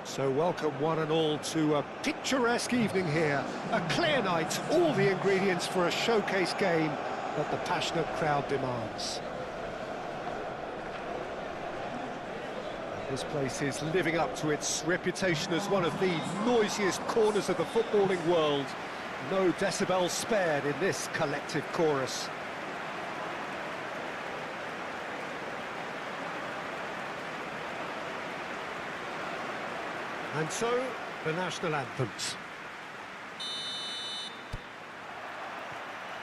So welcome one and all to a picturesque evening here. A clear night, all the ingredients for a showcase game that the passionate crowd demands. This place is living up to its reputation as one of the noisiest corners of the footballing world. No decibels spared in this collective chorus. And so, the national anthems.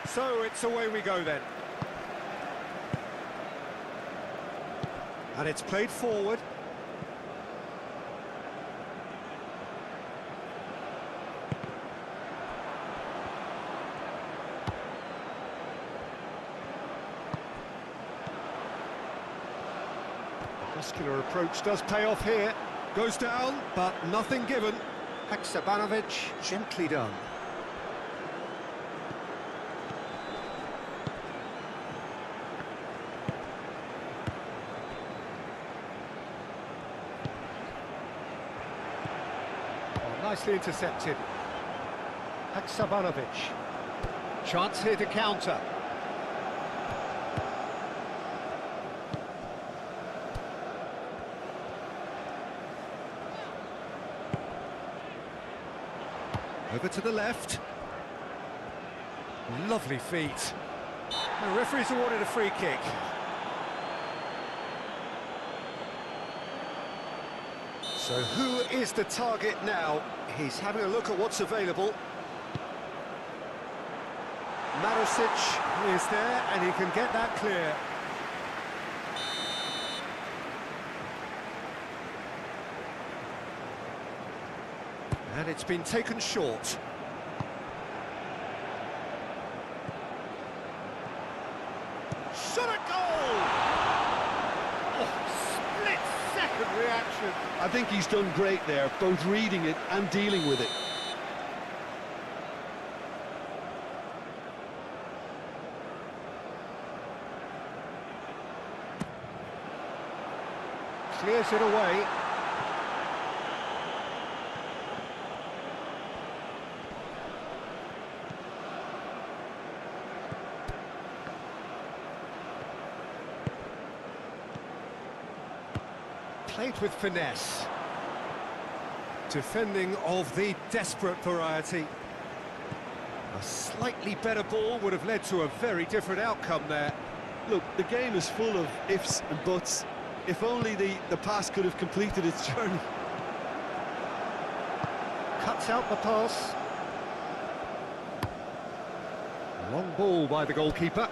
So, it's away we go then. And it's played forward. The muscular approach does pay off here. Goes down, but nothing given. Haksabanovic, gently done. Oh, nicely intercepted. Haksabanovic. Chance here to counter. Over to the left. Lovely feet. The referee's awarded a free kick. So who is the target now? He's having a look at what's available. Marusic is there and he can get that clear. And it's been taken short. Shot a goal! Oh, split-second reaction. I think he's done great there, both reading it and dealing with it. Clears it away. Played with finesse. Defending of the desperate variety. A slightly better ball would have led to a very different outcome there. Look, the game is full of ifs and buts. If only the pass could have completed its journey. Cuts out the pass. Long ball by the goalkeeper.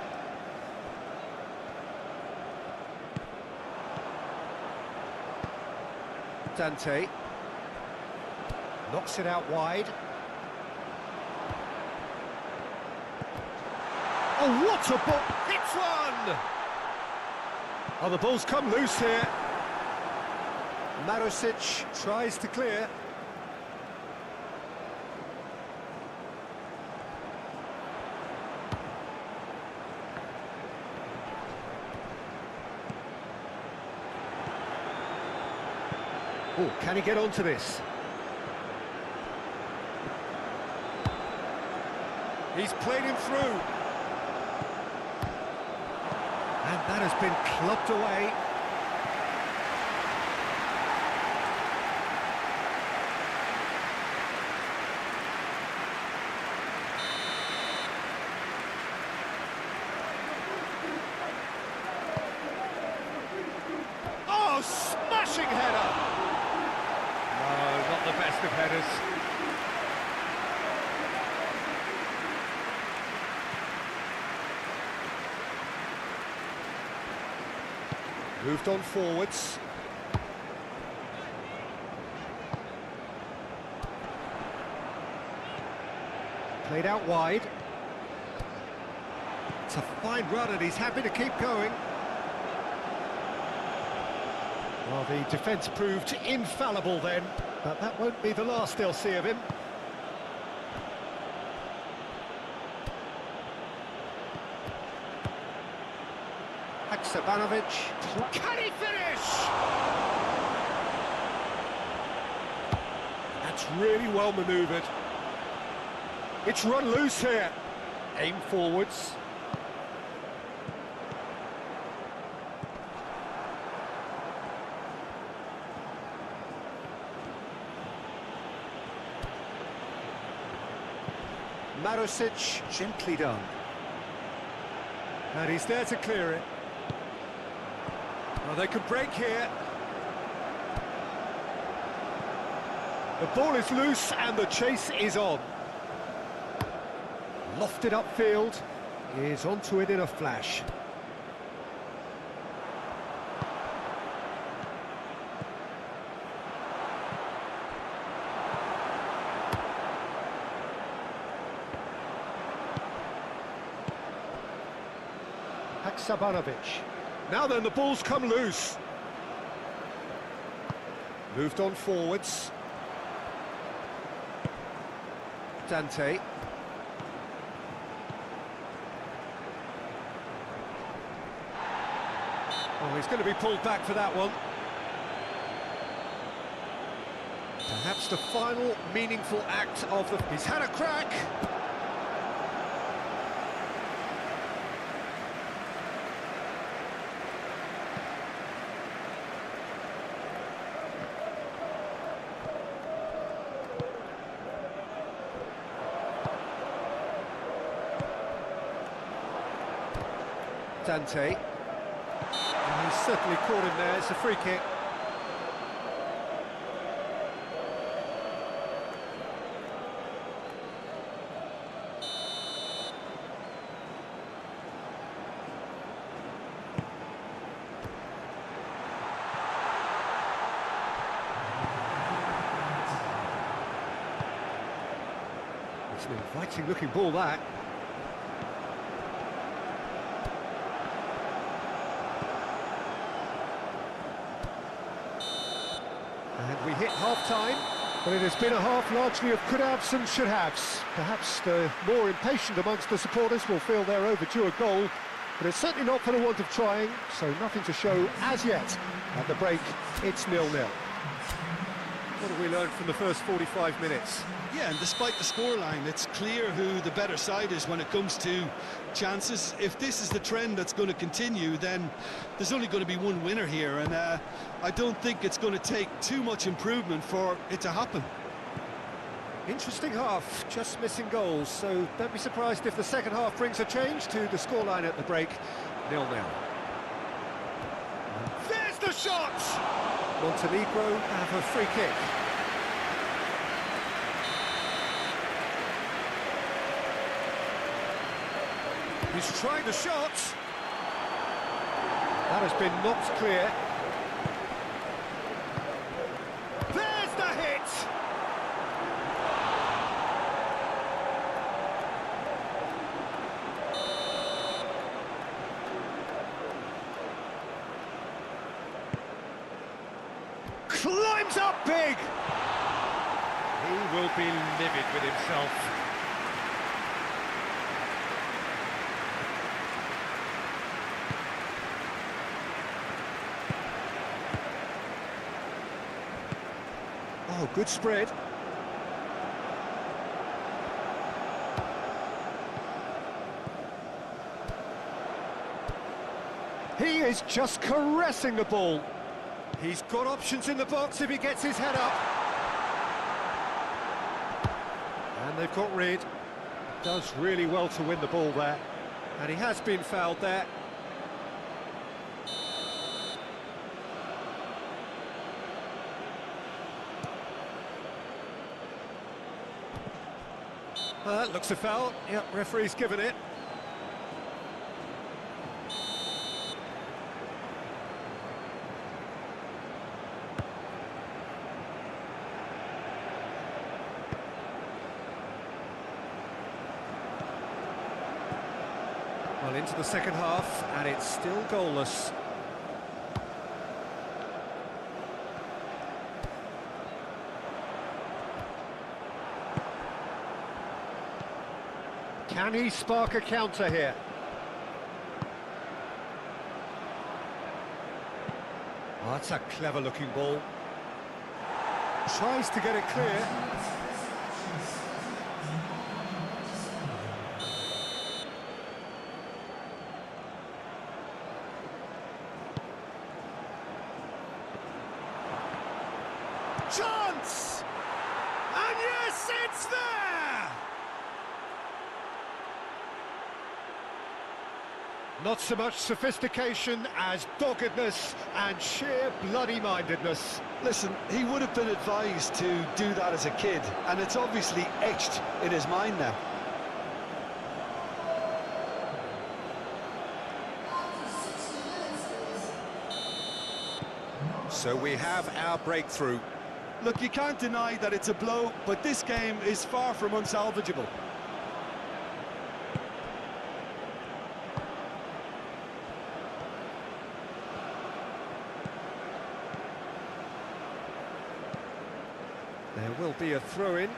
Dante knocks it out wide. Oh, what a ball! Hits one! Oh, the ball's come loose here. Marusic tries to clear. Oh, can he get onto this? He's played him through. And that has been clubbed away. Oh, smashing header! No, not the best of headers. Moved on forwards. Played out wide. It's a fine run and he's happy to keep going. Well, the defence proved infallible then, but that won't be the last they'll see of him. Haksabanovic. Can he finish? That's really well manoeuvred. It's run loose here. Aim forwards. Marusic, gently done. And he's there to clear it. Well, they could break here. The ball is loose and the chase is on. Lofted upfield, is onto it in a flash. Haksabanovic. Now then, the ball's come loose. Moved on forwards. Dante. Oh, he's going to be pulled back for that one. Perhaps the final meaningful act of the... He's had a crack. Dante. And he's certainly caught him there. It's a free kick. It's an inviting looking ball, that. And we hit half-time, but it has been a half largely of could-haves and should-haves. Perhaps the more impatient amongst the supporters will feel they're overdue a goal, but it's certainly not for the want of trying, so nothing to show as yet. At the break, it's 0-0. What have we learned from the first 45 minutes? Yeah, and despite the scoreline, it's clear who the better side is when it comes to chances. If this is the trend that's going to continue, then there's only going to be one winner here, and I don't think it's going to take too much improvement for it to happen. Interesting half, just missing goals, so don't be surprised if the second half brings a change to the scoreline at the break. 0-0. There's the shot! Montenegro have a free kick. He's trying the shot. That has been knocked clear. There's the hit! Climbs up big! He will be livid with himself. Oh, good spread. He is just caressing the ball. He's got options in the box if he gets his head up. And they've got rid. Does really well to win the ball there. And he has been fouled there. That looks a foul. Yep, referee's given it. Well, into the second half, and it's still goalless. Can he spark a counter here? Oh, that's a clever-looking ball. Tries to get it clear. Chance! And yes, it's there! Not so much sophistication as doggedness and sheer bloody-mindedness. Listen, he would have been advised to do that as a kid, and it's obviously etched in his mind now. So we have our breakthrough. Look, you can't deny that it's a blow, but this game is far from unsalvageable. There will be a throw-in.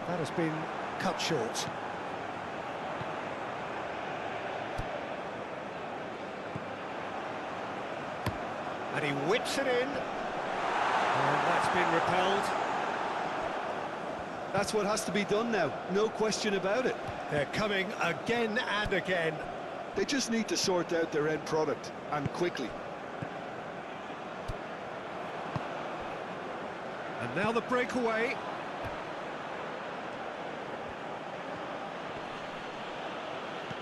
That has been cut short. And he whips it in. And that's been repelled. That's what has to be done now, no question about it. They're coming again and again. They just need to sort out their end product, and quickly. And now the breakaway.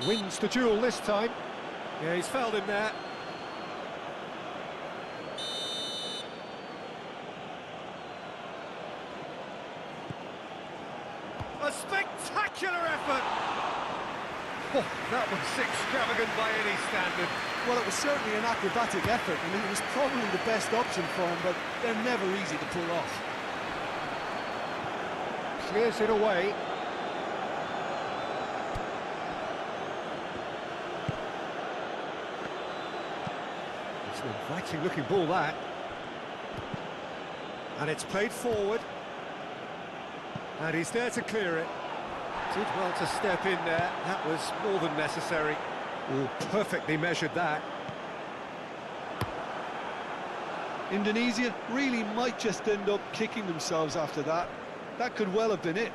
Wins the duel this time. Yeah, he's fouled him there. A spectacular effort! Oh, that was extravagant by any standard. Well, it was certainly an acrobatic effort, and it was probably the best option for him, but they're never easy to pull off. Clears it away. It's an inviting looking ball, that. And it's played forward. And he's there to clear it. Did well to step in there. That was more than necessary. Oh, perfectly measured that. Indonesia really might just end up kicking themselves after that. That could well have been it.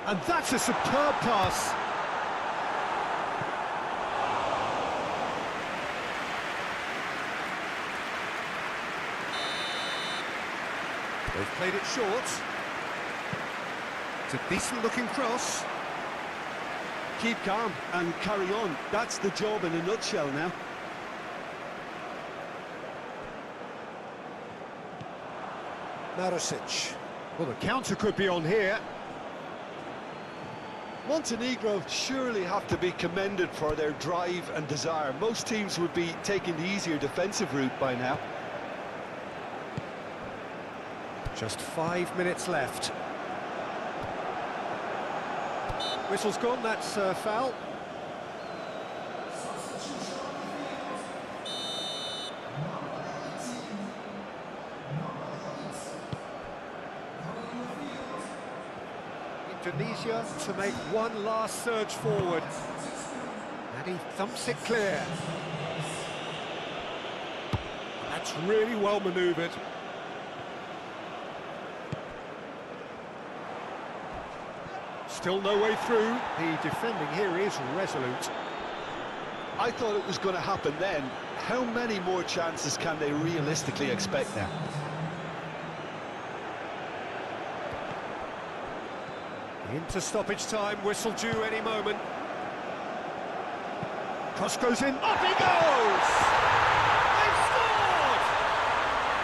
And that's a superb pass. They've played it short. It's a decent-looking cross. Keep calm and carry on. That's the job in a nutshell now. Marosic. Well, the counter could be on here. Montenegro surely have to be commended for their drive and desire. Most teams would be taking the easier defensive route by now. Just 5 minutes left. Whistle's gone, that's a foul. Indonesia to make one last surge forward. And he thumps it clear. That's really well manoeuvred. Still no way through. The defending here is resolute. I thought it was going to happen then. How many more chances can they realistically expect now? Into stoppage time, whistle due any moment. Cross goes in, up he goes! They've scored!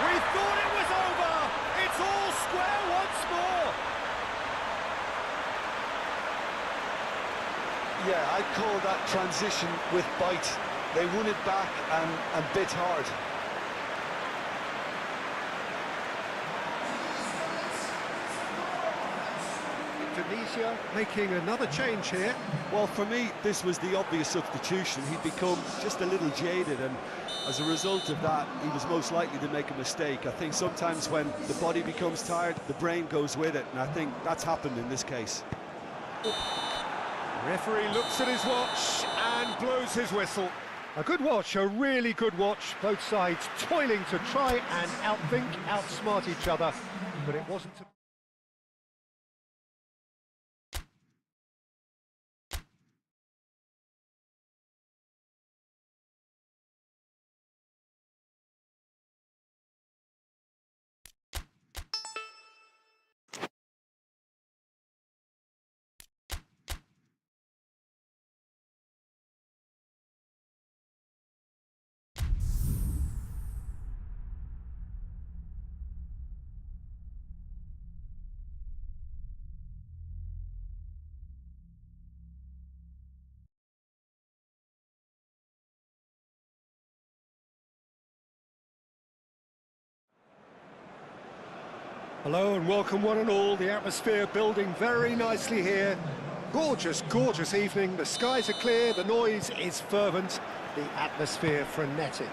We thought it was over! It's all square once more! Yeah, I call that transition with bite. They won it back and bit hard. Indonesia making another change here. Well, for me, this was the obvious substitution. He'd become just a little jaded, and as a result of that, he was most likely to make a mistake. I think sometimes when the body becomes tired, the brain goes with it, and I think that's happened in this case. Referee looks at his watch and blows his whistle. A good watch, a really good watch. Both sides toiling to try and outthink, outsmart each other, but it wasn't... Hello and welcome one and all. The atmosphere building very nicely here. Gorgeous, gorgeous evening. The skies are clear, the noise is fervent, the atmosphere frenetic.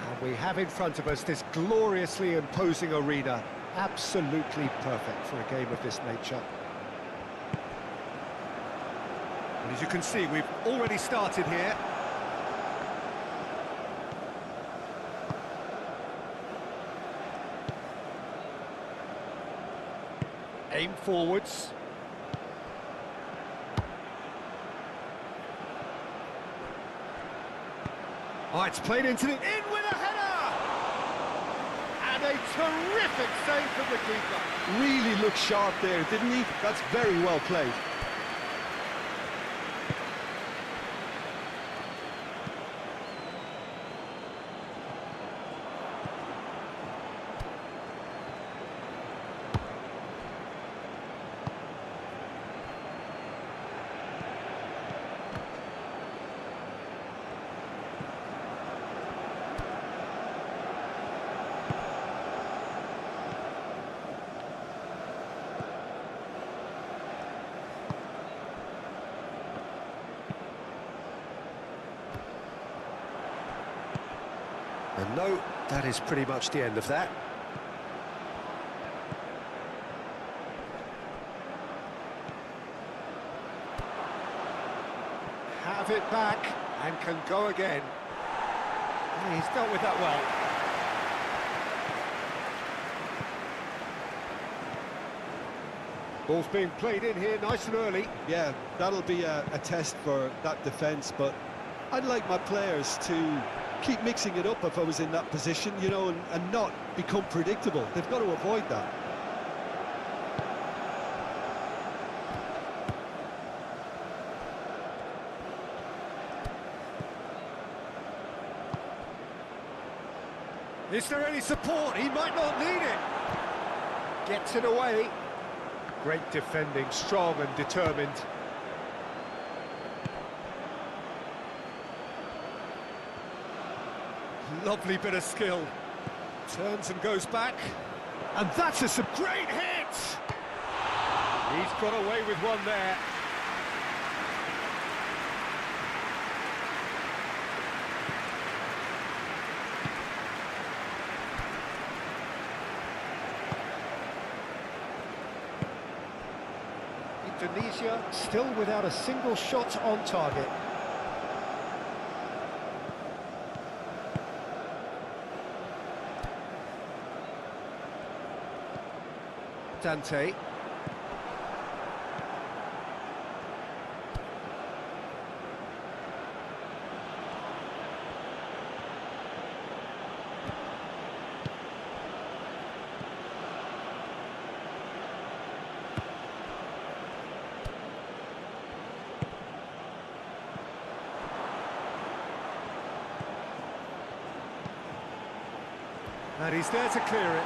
And we have in front of us this gloriously imposing arena. Absolutely perfect for a game of this nature. And as you can see, we've already started here. Aim forwards. Oh, it's played into the... In with a header! And a terrific save from the keeper. Really looked sharp there, didn't he? That's very well played. And no, that is pretty much the end of that. Have it back and can go again. He's dealt with that well. Ball's being played in here nice and early. Yeah, that'll be a test for that defence, but I'd like my players to keep mixing it up if I was in that position, you know, and not become predictable. They've got to avoid that. Is there any support? He might not need it. Gets it away. Great defending, strong and determined. Lovely bit of skill. Turns and goes back. And that's a great hit! He's got away with one there. Indonesia still without a single shot on target. Dante. And he's there to clear it.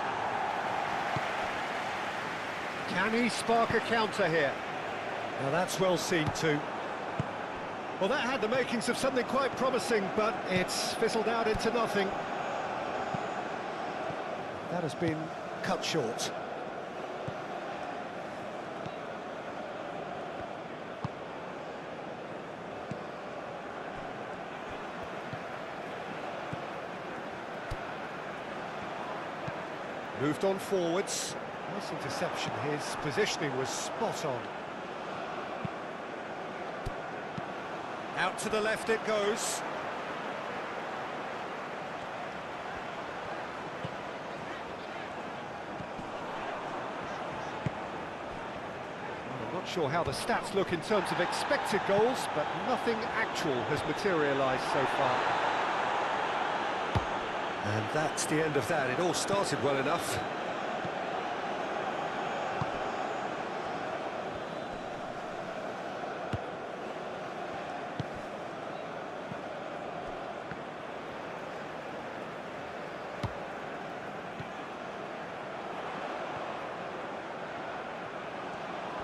Can he spark a counter here? Now that's well seen too. Well, that had the makings of something quite promising, but it's fizzled out into nothing. That has been cut short. Moved on forwards. Nice interception. His positioning was spot on. Out to the left it goes. I'm not sure how the stats look in terms of expected goals, but nothing actual has materialised so far. And that's the end of that. It all started well enough.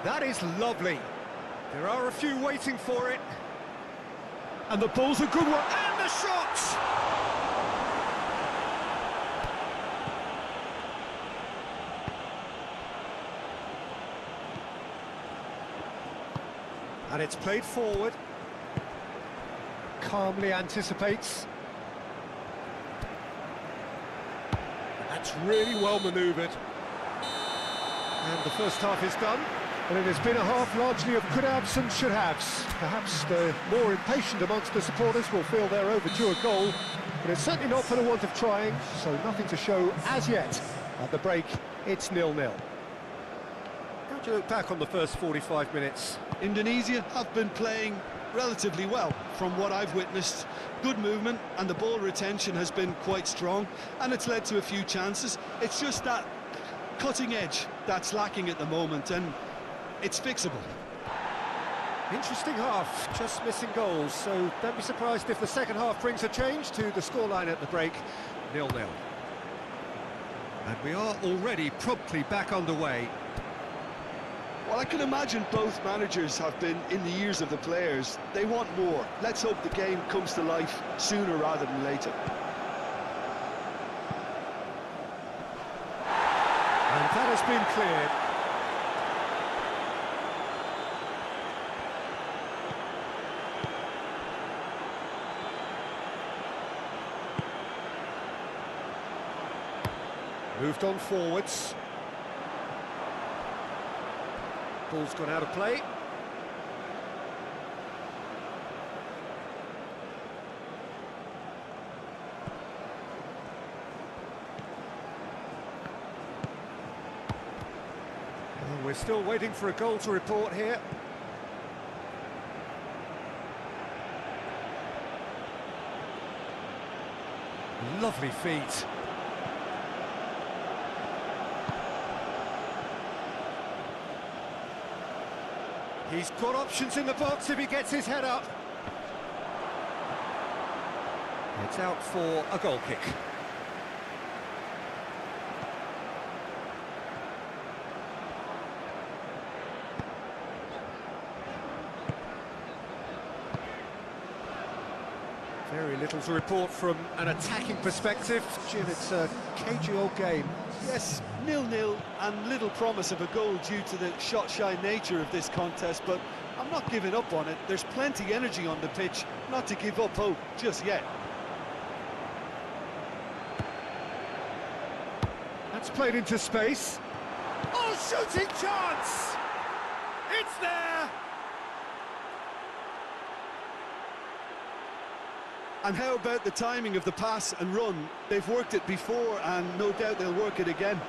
That is lovely. There are a few waiting for it. And the ball's a good one. And the shot! And it's played forward. Calmly anticipates. That's really well manoeuvred. And the first half is done. And it has been a half largely of could-haves and should-haves. Perhaps the more impatient amongst the supporters will feel they're overdue a goal, but it's certainly not for the want of trying, so nothing to show as yet. At the break, it's 0-0. How do you look back on the first 45 minutes? Indonesia have been playing relatively well from what I've witnessed. Good movement and the ball retention has been quite strong, and it's led to a few chances. It's just that cutting edge that's lacking at the moment, and it's fixable. Interesting half, just missing goals, so don't be surprised if the second half brings a change to the scoreline at the break, 0-0. And we are already promptly back underway. Well, I can imagine both managers have been in the ears of the players. They want more. Let's hope the game comes to life sooner rather than later. And that has been cleared. Moved on forwards. Ball's gone out of play. Well, we're still waiting for a goal to report here. Lovely feet. He's got options in the box if he gets his head up. It's out for a goal kick. Very little to report from an attacking perspective. Jim, it's a cagey old game. Yes, 0-0 and little promise of a goal due to the shot-shy nature of this contest, but I'm not giving up on it. There's plenty energy on the pitch, not to give up hope just yet. That's played into space. Oh, shooting chance! It's there! And how about the timing of the pass and run? They've worked it before and no doubt they'll work it again.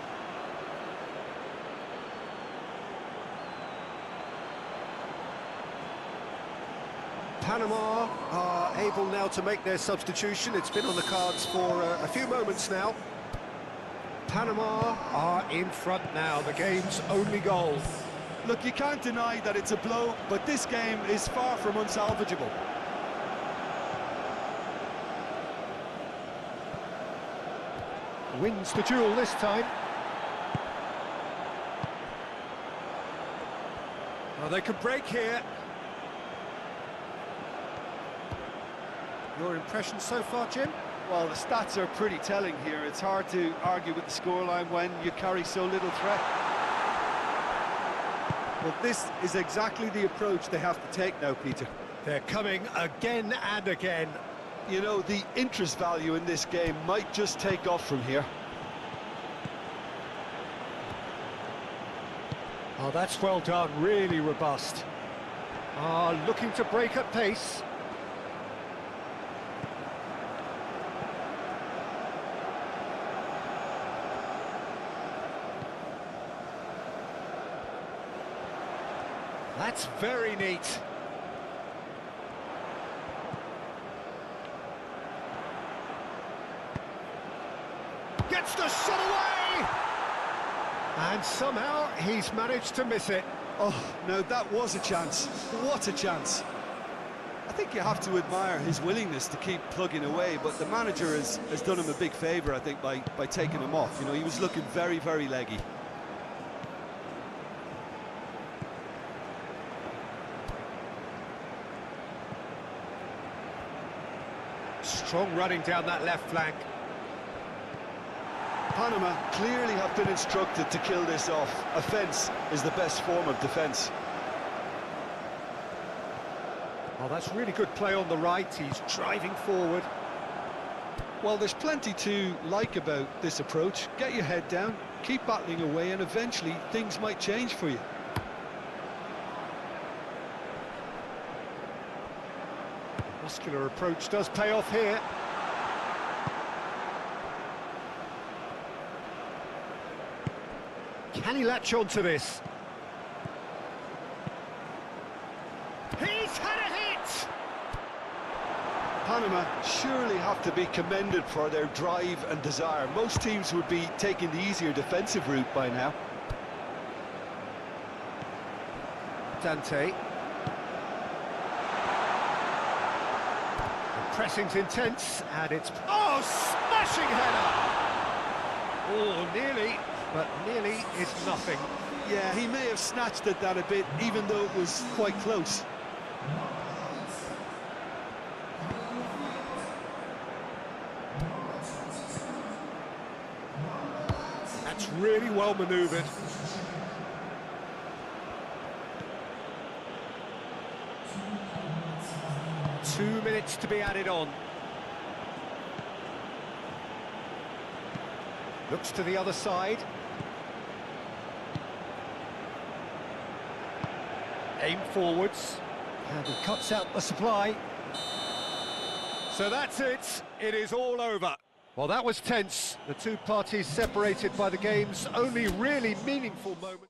Panama are able now to make their substitution. It's been on the cards for a few moments now. Panama are in front now, the game's only goal. Look, you can't deny that it's a blow, but this game is far from unsalvageable. Wins the duel this time. Well, they could break here. Your impression so far, Jim? Well, the stats are pretty telling here. It's hard to argue with the scoreline when you carry so little threat. Well, this is exactly the approach they have to take now, Peter. They're coming again and again. You know, the interest value in this game might just take off from here. Oh, that's well done, really robust. Looking to break at pace. That's very neat. Gets the shot away! And somehow he's managed to miss it. Oh, now that was a chance. What a chance. I think you have to admire his willingness to keep plugging away, but the manager has done him a big favour, I think, by taking him off. You know, he was looking very, very leggy. Strong running down that left flank. Panama clearly have been instructed to kill this off. Offence is the best form of defence. Oh, that's really good play on the right. He's driving forward. Well, there's plenty to like about this approach. Get your head down, keep battling away, and eventually things might change for you. Muscular approach does pay off here. Can he latch on to this? He's had a hit! Panama surely have to be commended for their drive and desire. Most teams would be taking the easier defensive route by now. Dante. The pressing's intense, and it's... Oh, smashing header! Oh, nearly, but nearly is nothing. Yeah, he may have snatched at that a bit, even though it was quite close. That's really well manoeuvred. Two minutes to be added on. Looks to the other side. Aim forwards. And he cuts out the supply. So that's it. It is all over. Well, that was tense. The two parties separated by the game's only really meaningful moment.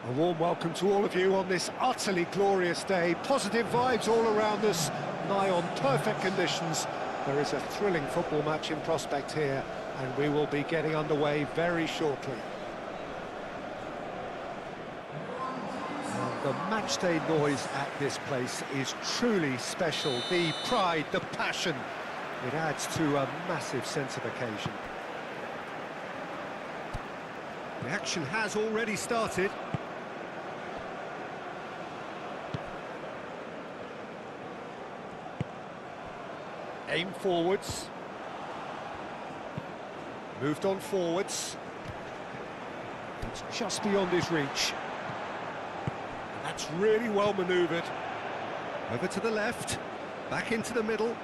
A warm welcome to all of you on this utterly glorious day. Positive vibes all around us, nigh on perfect conditions. There is a thrilling football match in prospect here, and we will be getting underway very shortly. The matchday noise at this place is truly special. The pride, the passion, it adds to a massive sense of occasion. The action has already started. Aim forwards. Moved on forwards. It's just beyond his reach. And that's really well manoeuvred. Over to the left. Back into the middle.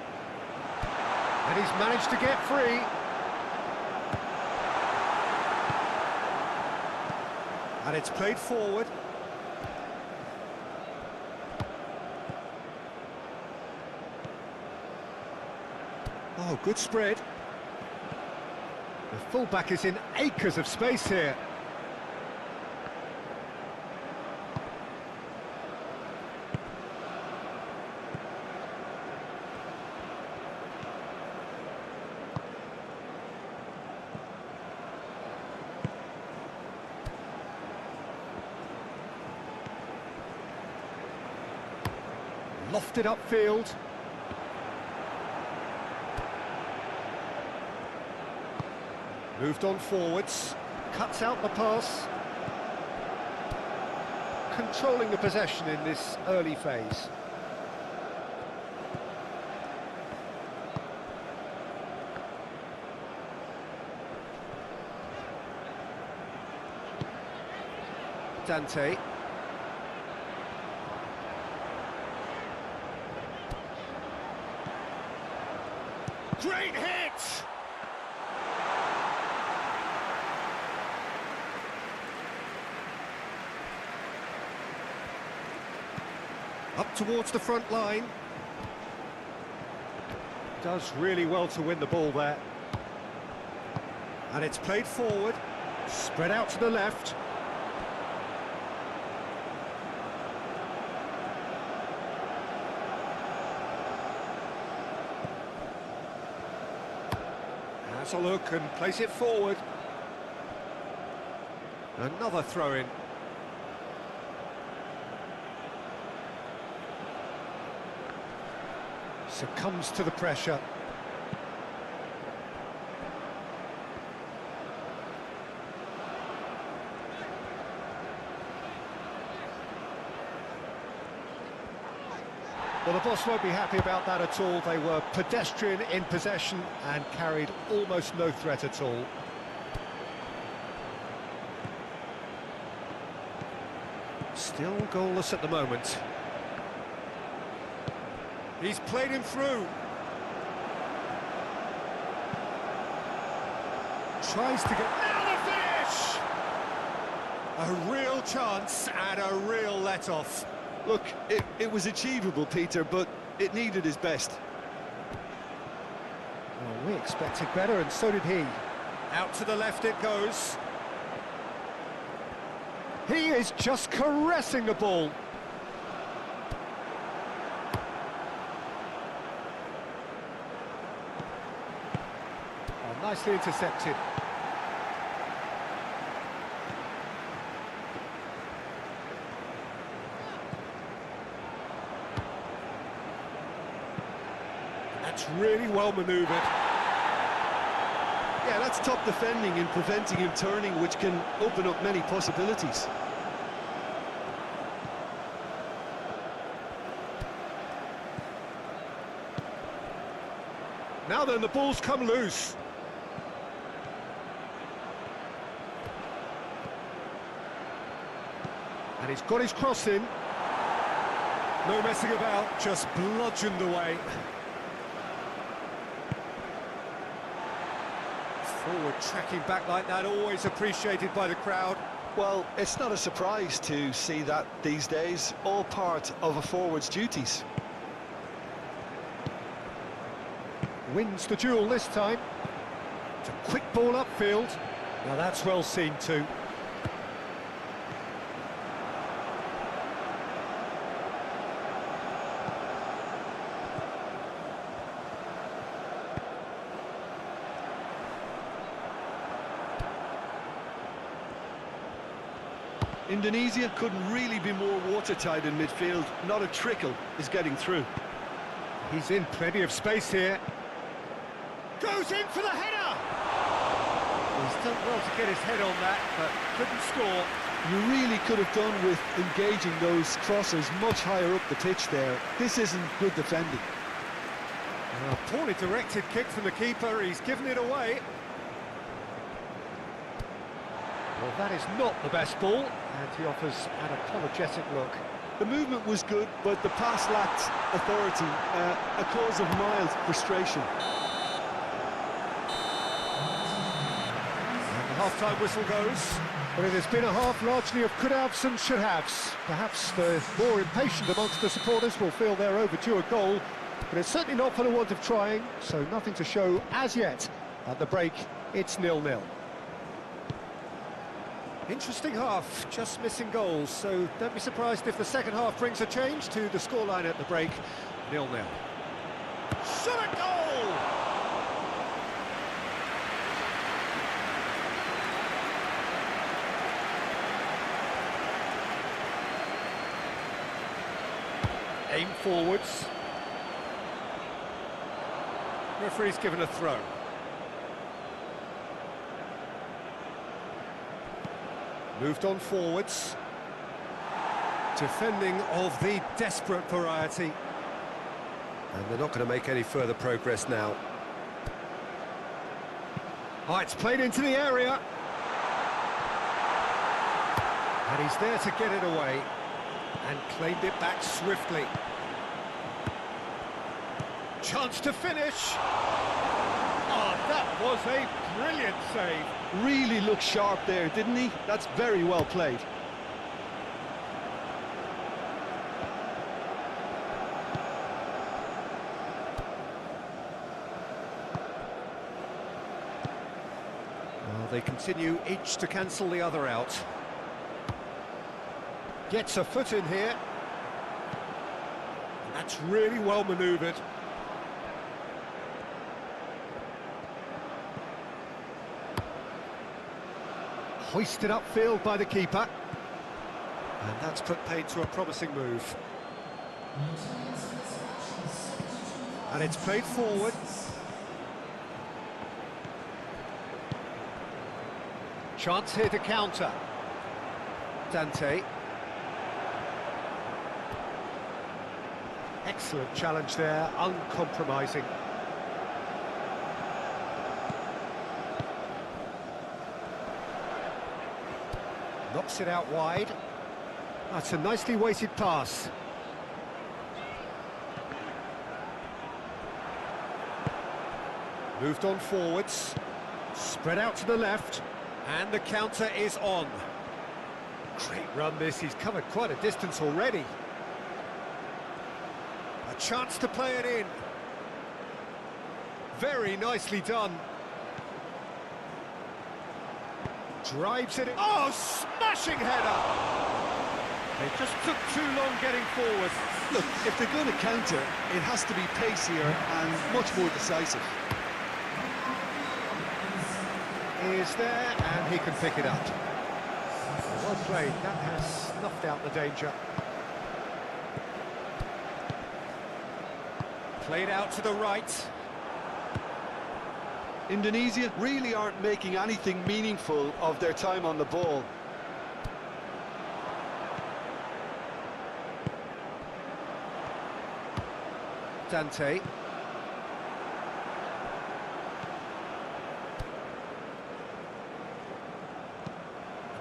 And he's managed to get free. And it's played forward. Oh, good spread. The fullback is in acres of space here. Lofted upfield. Moved on forwards, cuts out the pass. Controlling the possession in this early phase. Dante. Great hit! Up towards the front line. Does really well to win the ball there. And it's played forward. Spread out to the left. Has a look and plays it forward. Another throw-in. Succumbs to the pressure. Well, the boss won't be happy about that at all. They were pedestrian in possession and carried almost no threat at all. Still goalless at the moment. He's played him through. Tries to get... Now the finish! A real chance and a real let-off. Look, it was achievable, Peter, but it needed his best. Well, we expected better, and so did he. Out to the left it goes. He is just caressing the ball. Oh, nicely intercepted. That's really well manoeuvred. Yeah, that's top defending and preventing him turning, which can open up many possibilities. Now then, the ball's come loose. And he's got his cross in. No messing about, just bludgeoned away. Forward tracking back like that, always appreciated by the crowd. Well, it's not a surprise to see that these days, all part of a forward's duties. Wins the duel this time. It's a quick ball upfield. Now that's well seen too. Indonesia couldn't really be more watertight in midfield. Not a trickle is getting through. He's in plenty of space here. Goes in for the header! He's done well to get his head on that, but couldn't score. You really could have done with engaging those crosses much higher up the pitch there. This isn't good defending. A poorly directed kick from the keeper, he's given it away. Well, that is not the best ball, and he offers an apologetic look. The movement was good, but the pass lacked authority, a cause of mild frustration. half-time whistle goes. Well, it has been a half largely of could-haves and should-haves. Perhaps the more impatient amongst the supporters will feel they're overdue a goal, but it's certainly not for the want of trying, so nothing to show as yet. At the break, it's 0-0. Interesting half, just missing goals, so don't be surprised if the second half brings a change to the scoreline at the break. 0-0. Shot a goal! Aim forwards. Referee's given a throw. Moved on forwards. Defending of the desperate variety. And they're not going to make any further progress now. Oh, it's played into the area. And he's there to get it away. And claimed it back swiftly. Chance to finish. Oh, that was a brilliant save. Really looked sharp there, didn't he? That's very well played. Well, they continue each to cancel the other out. Gets a foot in here. And that's really well manoeuvred. Hoisted upfield by the keeper. And that's put paid to a promising move. And it's played forward. Chance here to counter. Dante. Excellent challenge there, uncompromising. Knocks it out wide. That's a nicely weighted pass. Moved on forwards. Spread out to the left. And the counter is on. Great run this, he's covered quite a distance already. A chance to play it in. Very nicely done. Drives it in. Oh, smashing header! They just took too long getting forward. Look, if they're going to counter, it has to be pacier and much more decisive. Is there, and he can pick it up. Well played, that has snuffed out the danger. Played out to the right. Indonesia really aren't making anything meaningful of their time on the ball. Dante.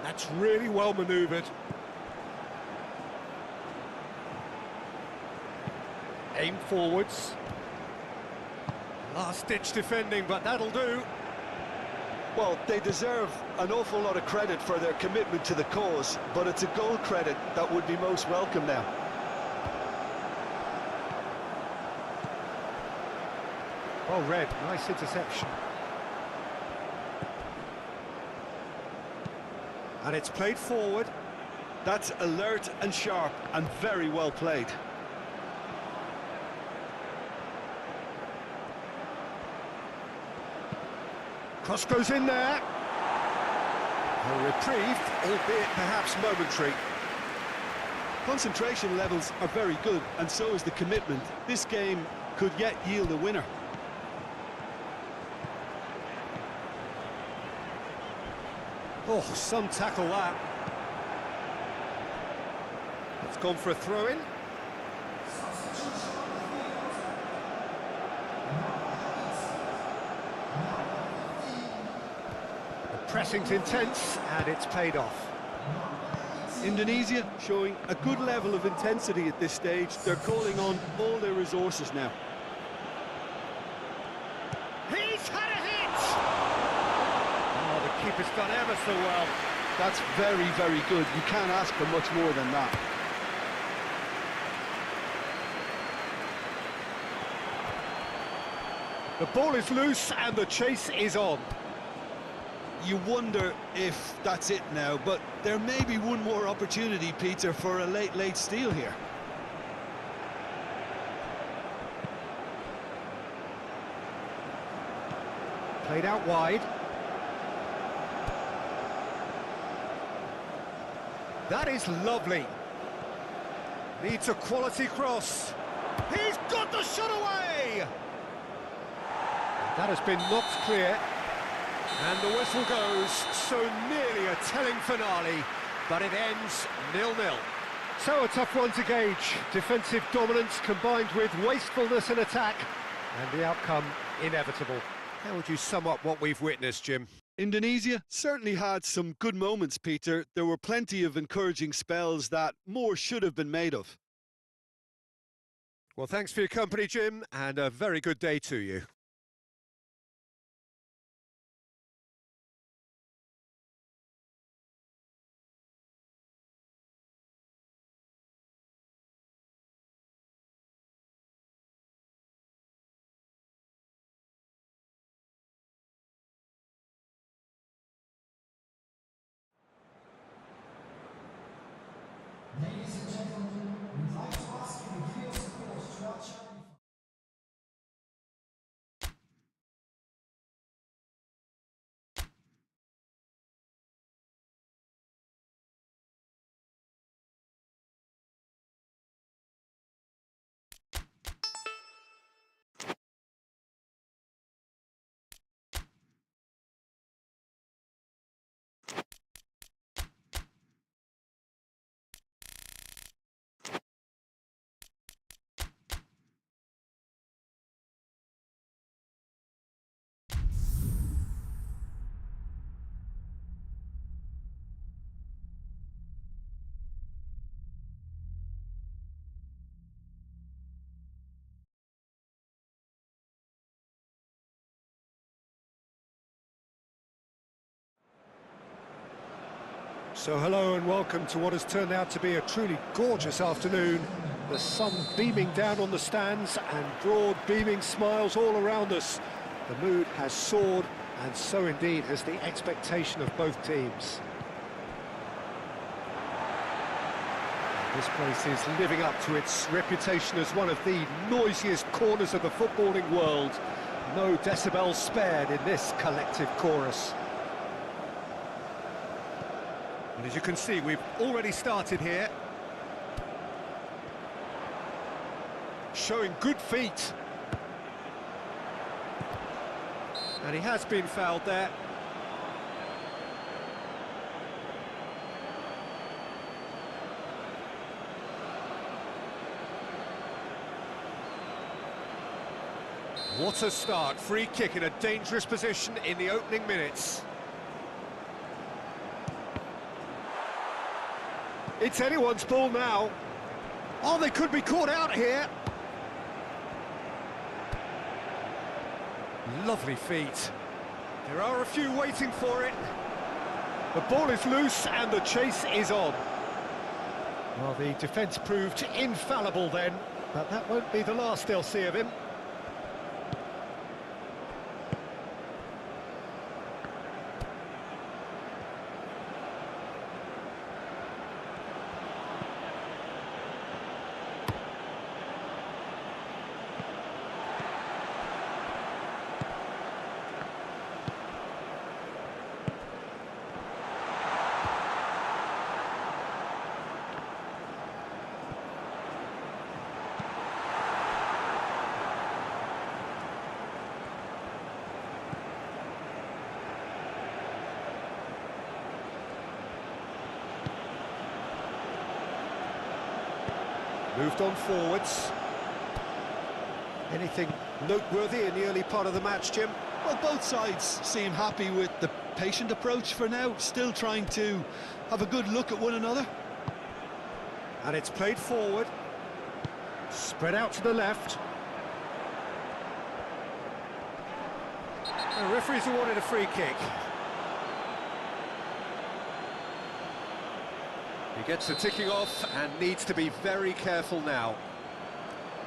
That's really well manoeuvred. Aim forwards. Last-ditch defending, but that'll do. Well, they deserve an awful lot of credit for their commitment to the cause, but it's a goal credit that would be most welcome now. Well read, nice interception. And it's played forward. That's alert and sharp and very well played. Cross goes in there. A reprieve, albeit perhaps momentary. Concentration levels are very good, and so is the commitment. This game could yet yield a winner. Oh, some tackle that. It's gone for a throw-in. The pressing's intense, and it's paid off. Indonesia showing a good level of intensity at this stage. They're calling on all their resources now. He's had a hit! Oh, the goalkeeper's done ever so well. That's very, very good. You can't ask for much more than that. The ball is loose and the chase is on. You wonder if that's it now, but there may be one more opportunity, Peter, for a late steal here. Played out wide. That is lovely. Needs a quality cross. He's got the shot away! That has been knocked clear. And the whistle goes, so nearly a telling finale, but it ends 0-0. So a tough one to gauge. Defensive dominance combined with wastefulness in attack, and the outcome inevitable. How would you sum up what we've witnessed, Jim? Indonesia certainly had some good moments, Peter. There were plenty of encouraging spells that more should have been made of. Well, thanks for your company, Jim, and a very good day to you. Ladies and gentlemen, we'd like to ask you to give your support to our charity. So hello and welcome to what has turned out to be a truly gorgeous afternoon. The sun beaming down on the stands and broad beaming smiles all around us. The mood has soared, and so indeed has the expectation of both teams. This place is living up to its reputation as one of the noisiest corners of the footballing world. No decibels spared in this collective chorus. And as you can see, we've already started here. Showing good feet. And he has been fouled there. What a start. Free kick in a dangerous position in the opening minutes. It's anyone's ball now. Oh, they could be caught out here. Lovely feet. There are a few waiting for it. The ball is loose and the chase is on. Well, the defence proved infallible then, but that won't be the last they'll see of him. Moved on forwards. Anything noteworthy in the early part of the match, Jim? Well, both sides seem happy with the patient approach for now, still trying to have a good look at one another. And it's played forward. Spread out to the left. The referee's awarded a free kick. He gets the ticking off and needs to be very careful now.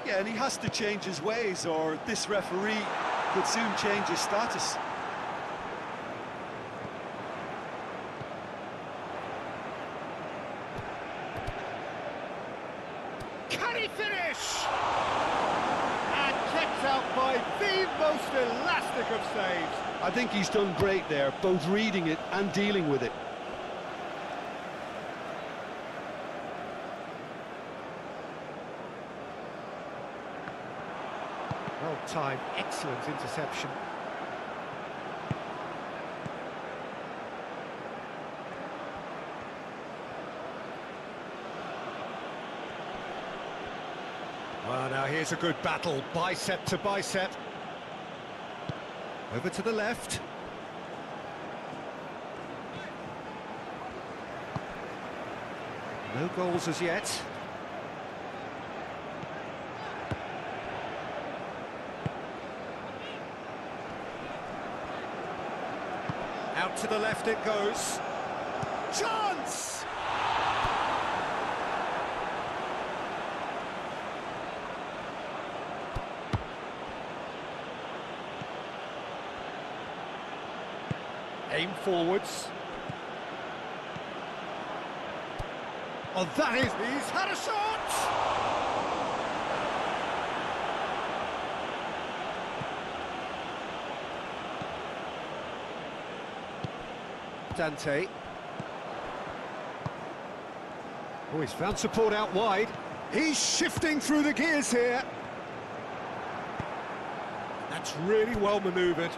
Yeah, and he has to change his ways, or this referee could soon change his status. Can he finish? And kept out by the most elastic of saves. I think he's done great there, both reading it and dealing with it. Well timed, excellent interception. Well, now here's a good battle, bicep to bicep. Over to the left. No goals as yet. Out to the left it goes. Chance! Aim forwards. Oh, that is... He's had a shot! Dante. Oh, he's found support out wide. He's shifting through the gears here. That's really well manoeuvred.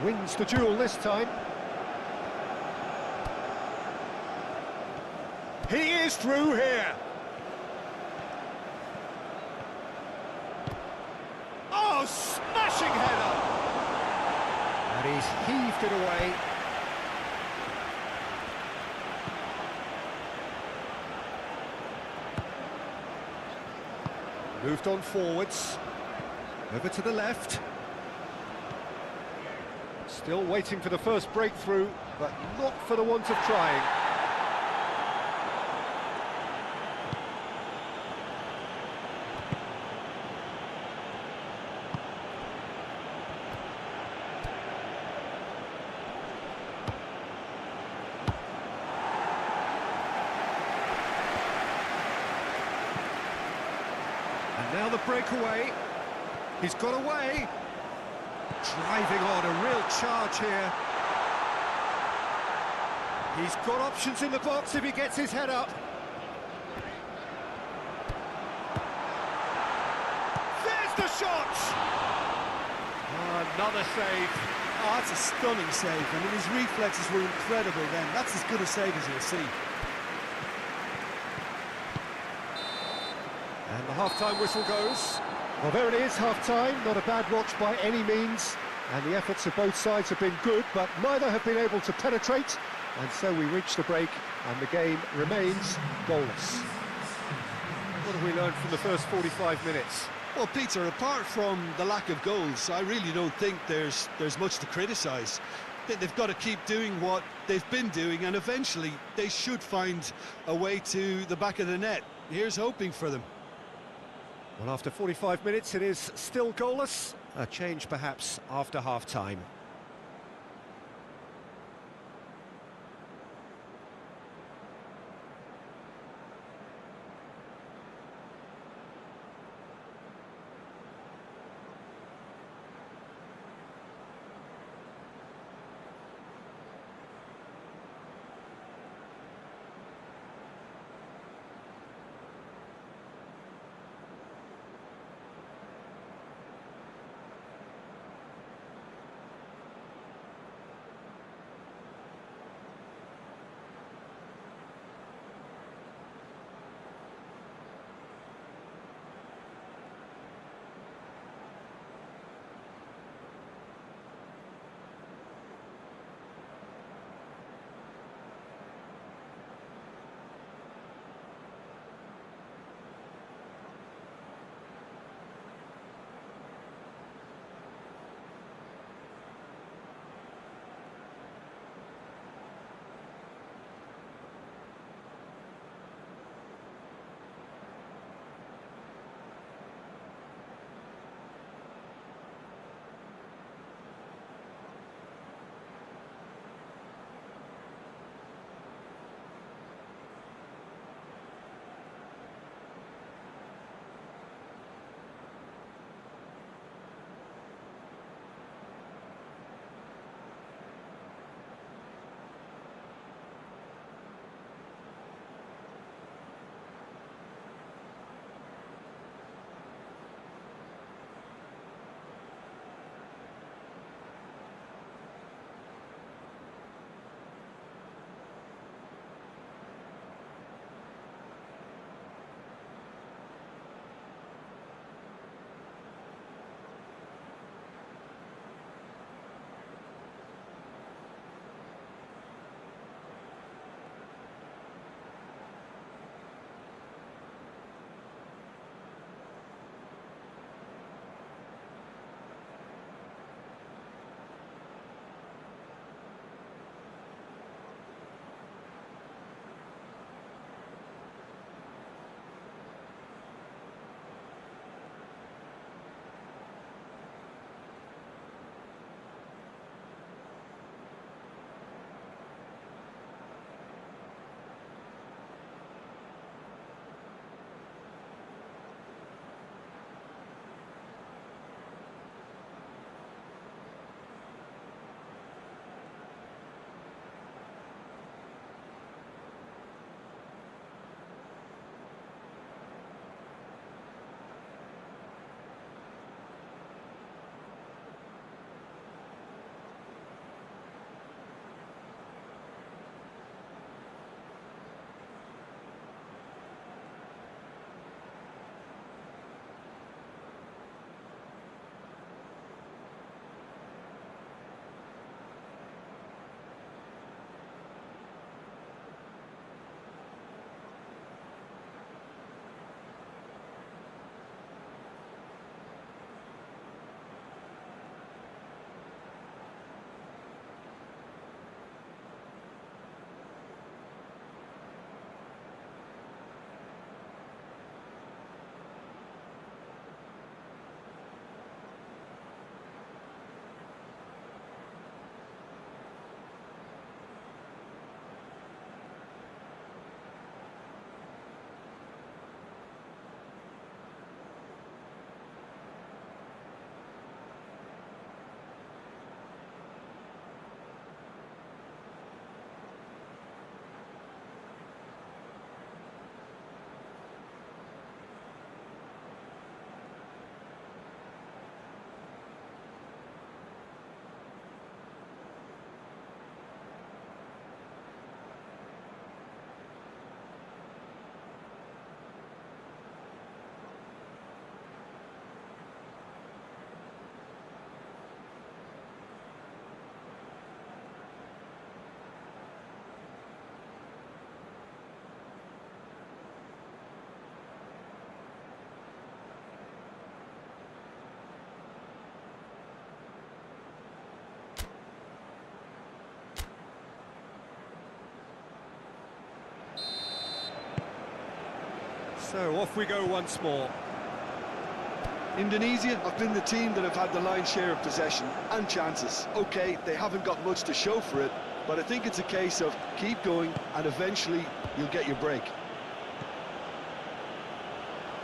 Wins the duel this time. He is through here. Oh, smashing header! And he's heaved it away. Moved on forwards. Over to the left. Still waiting for the first breakthrough, but not for the want of trying. And now the breakaway. He's got away. Driving on, a real charge here. He's got options in the box if he gets his head up. There's the shot! Oh, another save. Oh, that's a stunning save. I mean, his reflexes were incredible then. That's as good a save as you'll see. And the half-time whistle goes. Well, there it is, half-time. Not a bad watch by any means. And the efforts of both sides have been good, but neither have been able to penetrate. And so we reach the break, and the game remains goalless. What have we learned from the first 45 minutes? Well, Peter, apart from the lack of goals, I really don't think there's much to criticise. They've got to keep doing what they've been doing, and eventually they should find a way to the back of the net. Here's hoping for them. Well, after 45 minutes, it is still goalless. A change, perhaps, after half-time. So off we go once more. Indonesia have been the team that have had the lion's share of possession and chances. Okay, they haven't got much to show for it, but I think it's a case of keep going and eventually you'll get your break.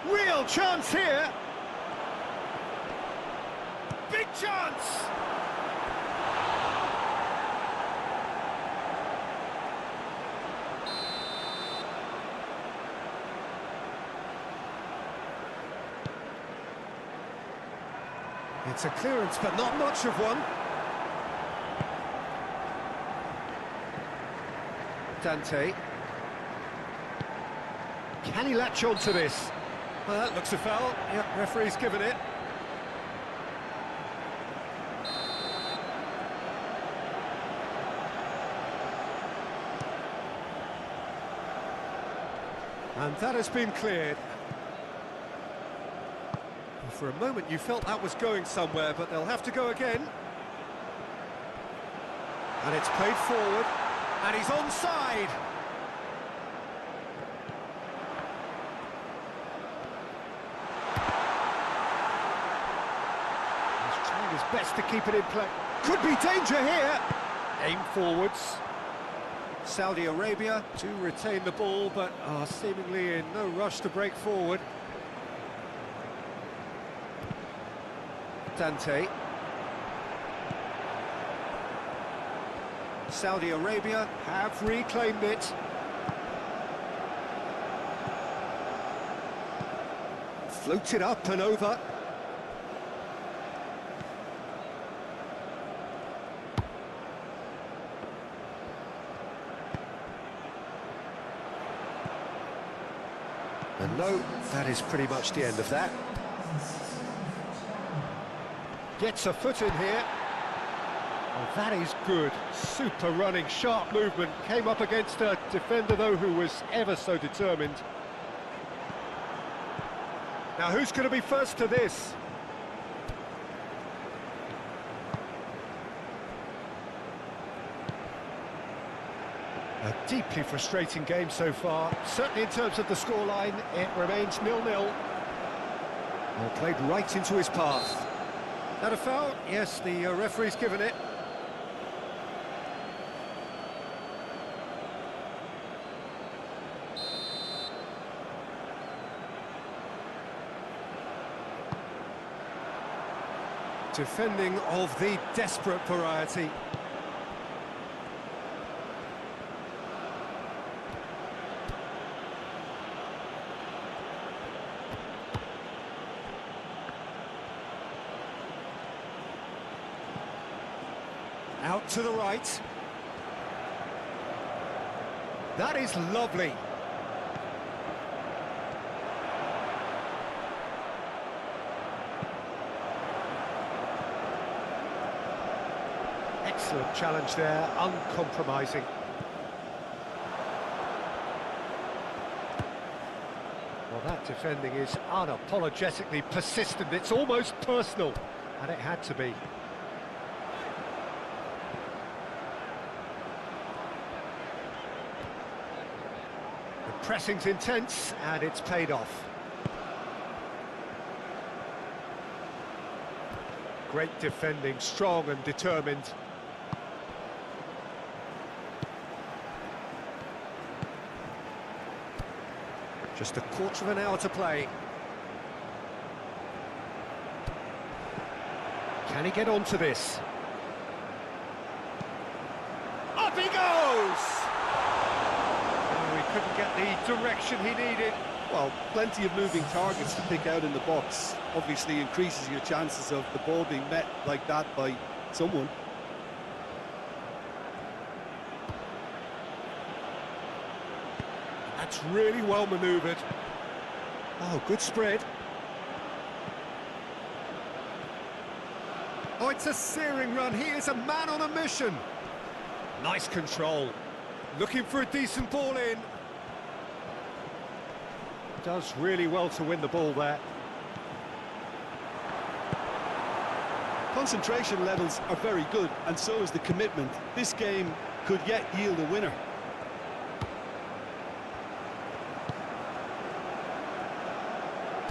Real chance here! Big chance! It's a clearance, but not much of one. Dante. Can he latch on to this? Well, that looks a foul. Yep, referee's given it. And that has been cleared. For a moment you felt that was going somewhere, but they'll have to go again. And it's played forward, and he's onside. He's trying his best to keep it in play. Could be danger here. Aim forwards. Saudi Arabia to retain the ball, but are seemingly in no rush to break forward. Dante. Saudi Arabia have reclaimed it. Floated up and over. And no, that is pretty much the end of that. Gets a foot in here. Well, that is good. Super running, sharp movement. Came up against a defender, though, who was ever so determined. Now, who's going to be first to this? A deeply frustrating game so far. Certainly in terms of the scoreline, it remains 0-0. Well, played right into his path. That a foul? Yes, the referee's given it. Defending of the desperate variety. Out to the right. That is lovely. Excellent challenge there, uncompromising. Well, that defending is unapologetically persistent. It's almost personal, and it had to be. Pressing's intense, and it's paid off. Great defending, strong and determined. Just a quarter of an hour to play. Can he get onto this? Up he goes! Couldn't get the direction he needed. Well, plenty of moving targets to pick out in the box. Obviously increases your chances of the ball being met like that by someone. That's really well manoeuvred. Oh, good spread. Oh, it's a searing run. He is a man on a mission. Nice control. Looking for a decent ball in. Does really well to win the ball there. Concentration levels are very good, and so is the commitment. This game could yet yield a winner.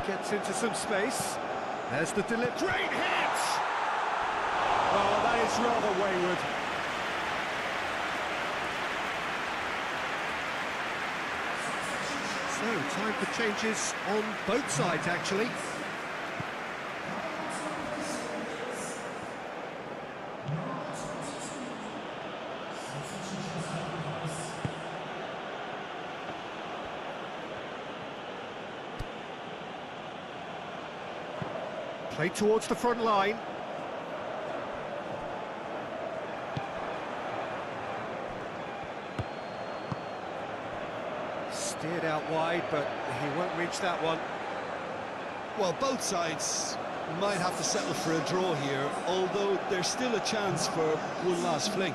Gets into some space. There's the delivery. Great hit! Oh, that is rather wayward. So, time for changes on both sides, actually. Played towards the front line. Steered out wide, but he won't reach that one. Well, both sides might have to settle for a draw here, although there's still a chance for one last fling.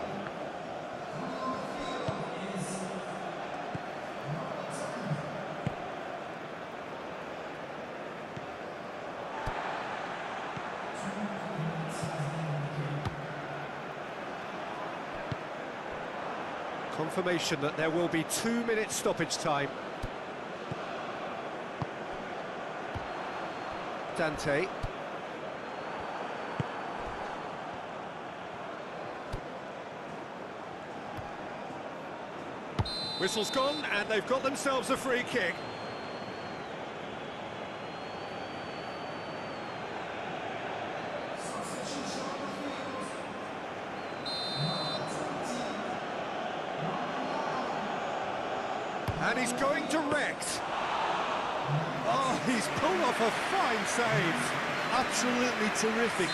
Confirmation that there will be 2 minutes stoppage time. Dante. Whistle's gone, and they've got themselves a free kick. And he's going direct. Oh, he's pulled off a fine save. Absolutely terrific.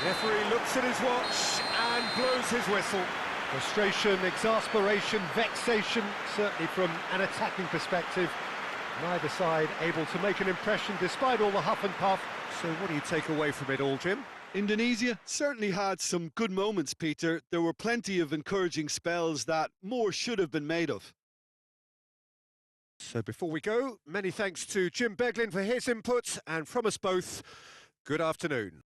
The referee looks at his watch and blows his whistle. Frustration, exasperation, vexation, certainly from an attacking perspective. Neither side able to make an impression despite all the huff and puff. So what do you take away from it all, Jim? Indonesia certainly had some good moments, Peter. There were plenty of encouraging spells that more should have been made of. So before we go, many thanks to Jim Beglin for his input, and from us both, good afternoon.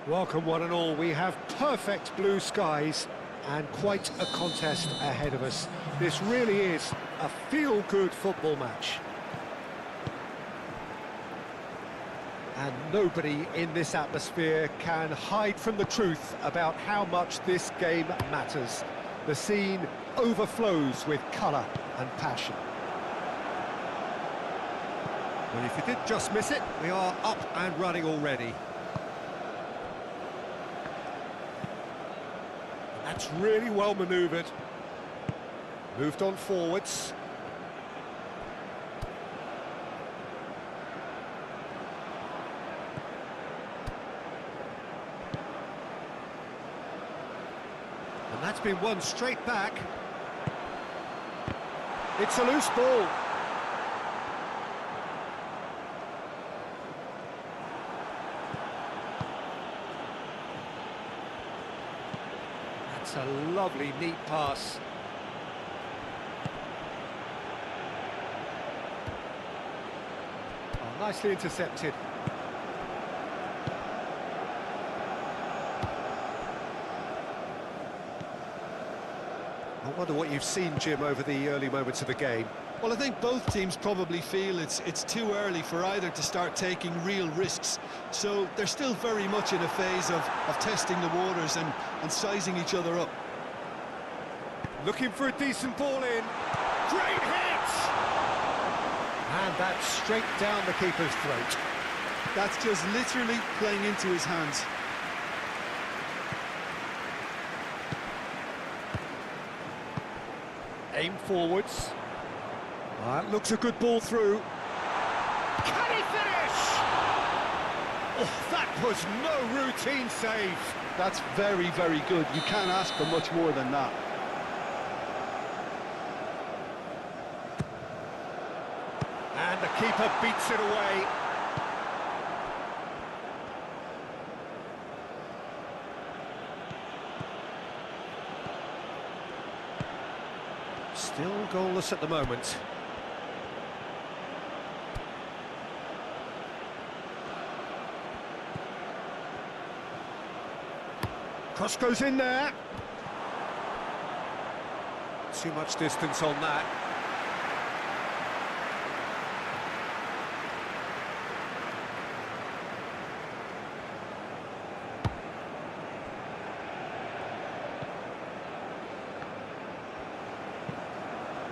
Welcome one and all. We have perfect blue skies and quite a contest ahead of us. This really is a feel-good football match. And nobody in this atmosphere can hide from the truth about how much this game matters. The scene overflows with colour and passion. Well, if you did just miss it, we are up and running already. That's really well manoeuvred. Moved on forwards. And that's been won straight back. It's a loose ball. That's a lovely, neat pass. Oh, nicely intercepted. I wonder what you've seen, Jim, over the early moments of the game. Well, I think both teams probably feel it's too early for either to start taking real risks. So they're still very much in a phase of testing the waters and sizing each other up. Looking for a decent ball in. Great hit! And that's straight down the keeper's throat. That's just literally playing into his hands. Aim forwards. That looks a good ball through. Can he finish? Oh, that was no routine save. That's very, very good. You can't ask for much more than that. And the keeper beats it away. Still goalless at the moment. Cross goes in there. Too much distance on that.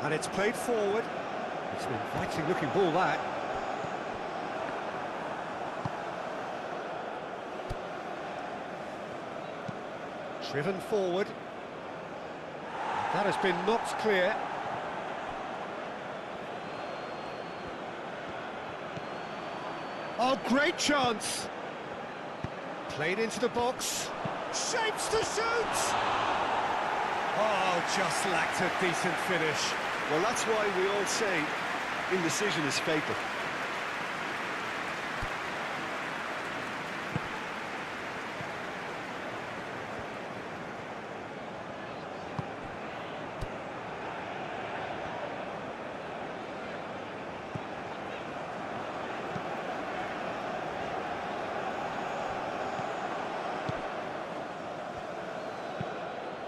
And it's played forward. It's an inviting looking ball, that. Driven forward. That has been knocked clear. Oh, great chance! Played into the box. Shapes to shoot! Oh, just lacked a decent finish. Well, that's why we all say indecision is fatal.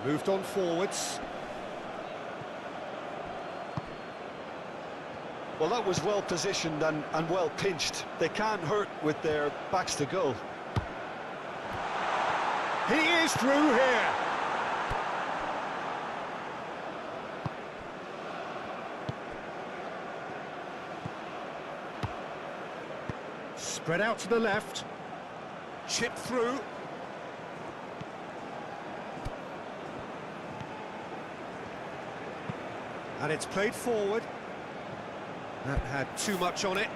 Moved on forwards. Well, that was well positioned and well pinched. They can't hurt with their backs to goal. He is through here. Spread out to the left. Chipped through. And it's played forward. That had too much on it.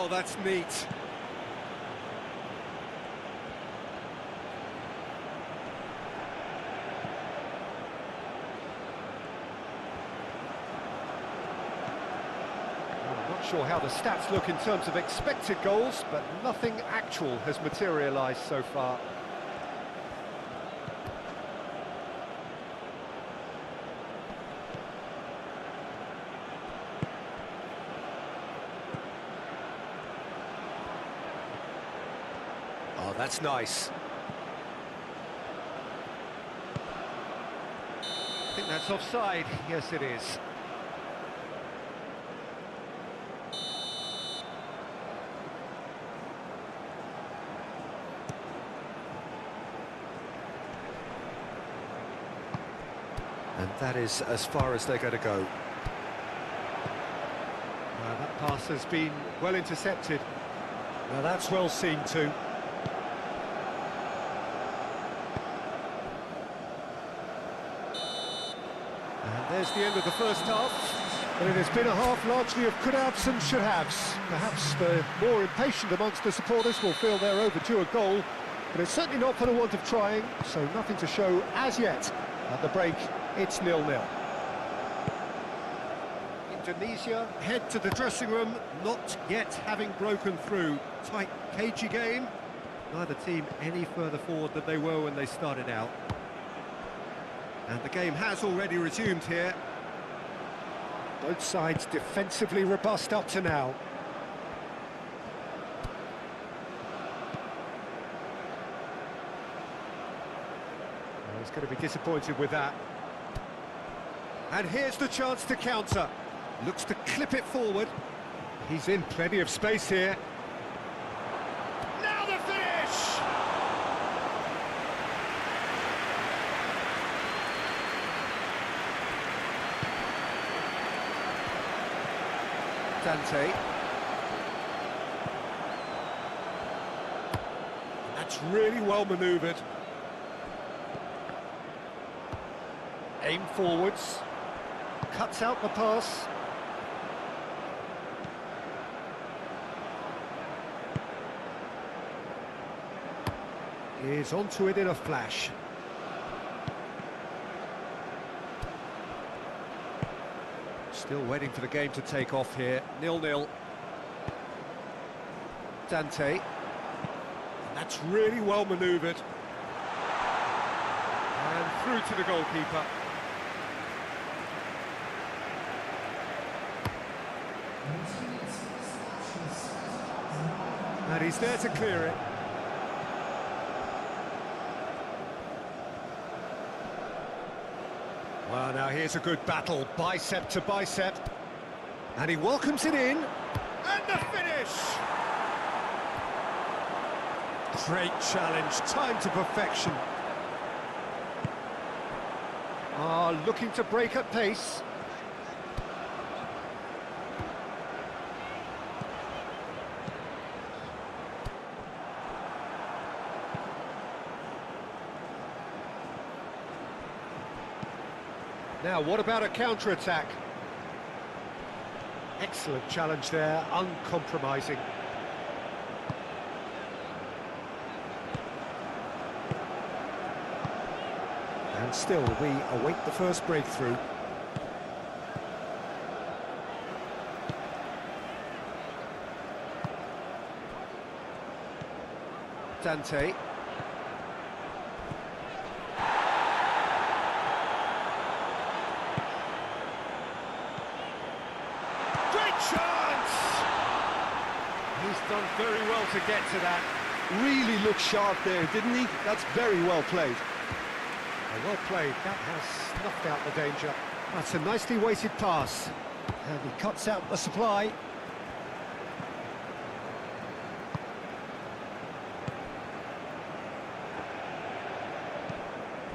Oh, that's neat. I'm not sure how the stats look in terms of expected goals, but nothing actual has materialised so far. Oh, that's nice. I think that's offside. Yes, it is. And that is as far as they're going to go. That pass has been well intercepted. Now that's well seen too. And there's the end of the first half. And it has been a half largely of could-haves and should-haves. Perhaps the more impatient amongst the supporters will feel they're overdue a goal, but it's certainly not for the want of trying, so nothing to show as yet. At the break, it's 0-0. Indonesia head to the dressing room, not yet having broken through. Tight, cagey game. Neither team any further forward than they were when they started out. And the game has already resumed here. Both sides defensively robust up to now. Well, he's going to be disappointed with that. And here's the chance to counter. Looks to clip it forward. He's in plenty of space here. Now the finish! Dante. That's really well manoeuvred. Aim forwards. Cuts out the pass. Is onto it in a flash. Still waiting for the game to take off here. 0-0. Dante. And that's really well manoeuvred. And through to the goalkeeper. And he's there to clear it. Well, now here's a good battle, bicep to bicep. And he welcomes it in. And the finish! Great challenge, time to perfection. Looking to break at pace. Now, what about a counter-attack? Excellent challenge there, uncompromising. And still, we await the first breakthrough. Dante. He's done very well to get to that. Really looked sharp there, didn't he? That's very well played. Well played, that has snuffed out the danger. That's a nicely weighted pass. And he cuts out the supply.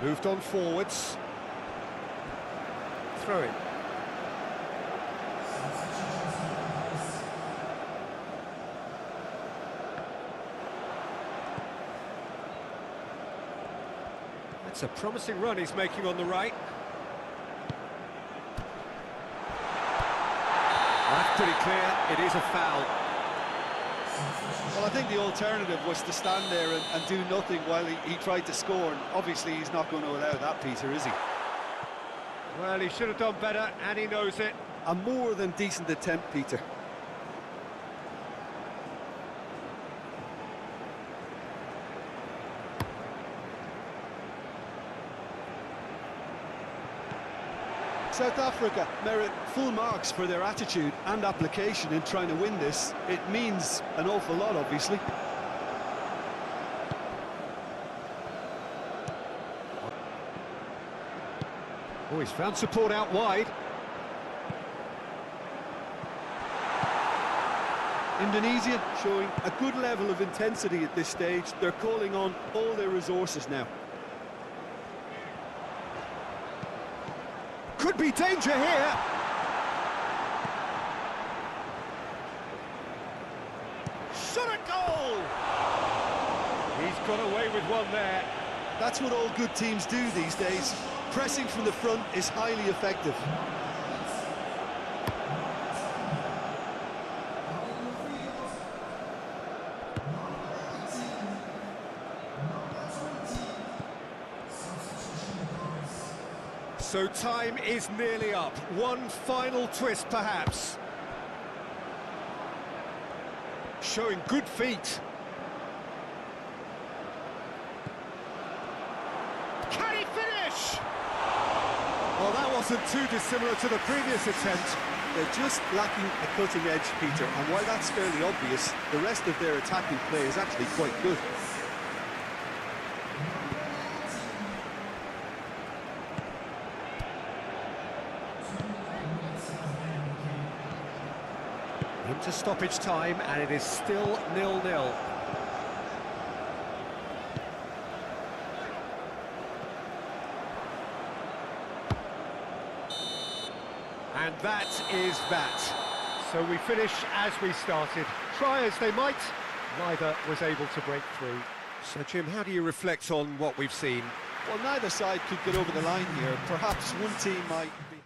Moved on forwards. Throw it. It's a promising run he's making on the right. That's pretty clear, it is a foul. Well, I think the alternative was to stand there and do nothing while he tried to score, and obviously he's not going to allow that, Peter, is he? Well, he should have done better, and he knows it. A more than decent attempt, Peter. South Africa merit full marks for their attitude and application in trying to win this. It means an awful lot, obviously. Oh, he's found support out wide. Indonesia showing a good level of intensity at this stage. They're calling on all their resources now. Could be danger here. Shot a goal! He's got away with one there. That's what all good teams do these days. Pressing from the front is highly effective. So time is nearly up. One final twist, perhaps. Showing good feet. Can he finish? Well, that wasn't too dissimilar to the previous attempt. They're just lacking a cutting edge, Peter, and while that's fairly obvious, the rest of their attacking play is actually quite good. Into stoppage time, and it is still 0-0. And that is that. So we finish as we started. Try as they might, neither was able to break through. So, Jim, how do you reflect on what we've seen? Well, neither side could get over the line here. Perhaps one team might be...